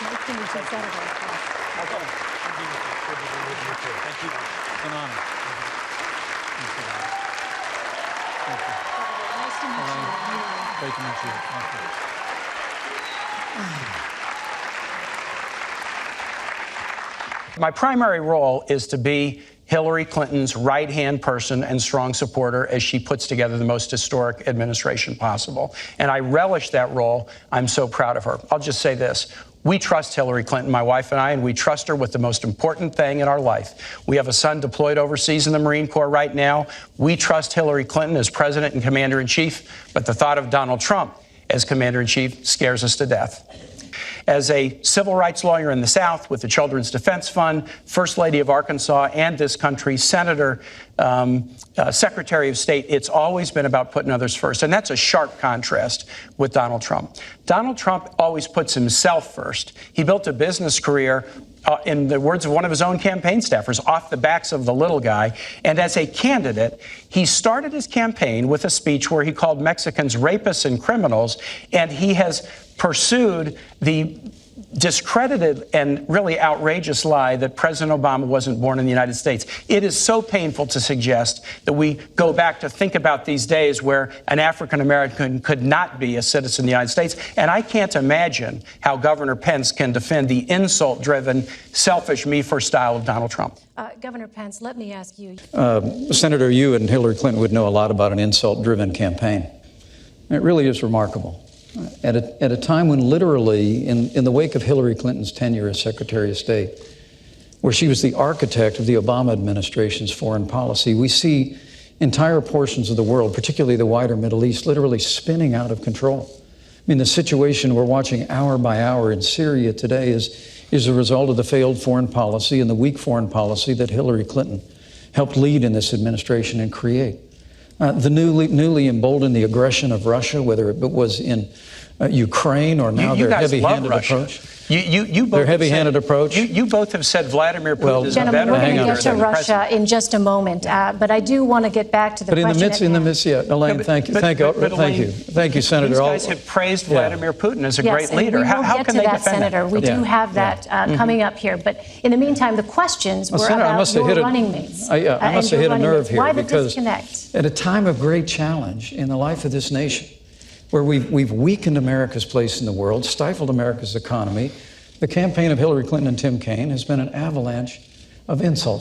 Nice to meet you, Senator. Thank you. It's an honor. Thank you. Nice to meet you. Great to meet you. Thank you. My primary role is to be Hillary Clinton's right-hand person and strong supporter as she puts together the most historic administration possible. And I relish that role. I'm so proud of her. I'll just say this. We trust Hillary Clinton, my wife and I, and we trust her with the most important thing in our life. We have a son deployed overseas in the Marine Corps right now. We trust Hillary Clinton as President and Commander-in-Chief, but the thought of Donald Trump as Commander-in-Chief scares us to death. As a civil rights lawyer in the South with the Children's Defense Fund, First Lady of Arkansas and this country's Senator, Secretary of State, it's always been about putting others first. And that's a sharp contrast with Donald Trump. Donald Trump always puts himself first. He built a business career, in the words of one of his own campaign staffers, off the backs of the little guy. And as a candidate, he started his campaign with a speech where he called Mexicans rapists and criminals, and he has pursued the discredited and really outrageous lie that President Obama wasn't born in the United States. It is so painful to suggest that we go back to think about these days where an African American could not be a citizen of the United States. And I can't imagine how Governor Pence can defend the insult-driven, selfish, me-first style of Donald Trump. Governor Pence, let me ask you. Senator, you and Hillary Clinton would know a lot about an insult-driven campaign. It really is remarkable. At a time when literally, in the wake of Hillary Clinton's tenure as Secretary of State, where she was the architect of the Obama administration's foreign policy, we see entire portions of the world, particularly the wider Middle East, literally spinning out of control. I mean, the situation we're watching hour by hour in Syria today is a result of the failed foreign policy and the weak foreign policy that Hillary Clinton helped lead in this administration and create. The newly emboldened the aggression of Russia, whether it was in Ukraine or now their heavy-handed approach. Their heavy-handed approach. You both have said Vladimir Putin is a better. Gentlemen, we're going to get to Russia in just a moment, but I do want to get back to the question. But in the midst, yeah, Elaine, thank you, Senator. These guys have praised Vladimir Putin as a great leader. How can they defend that, Senator? We do have that coming up here, but in the meantime, the questions were about your running mates. I must have hit a nerve here because disconnect? At a time of great challenge in the life of this nation, where we've weakened America's place in the world, stifled America's economy, the campaign of Hillary Clinton and Tim Kaine has been an avalanche of insults.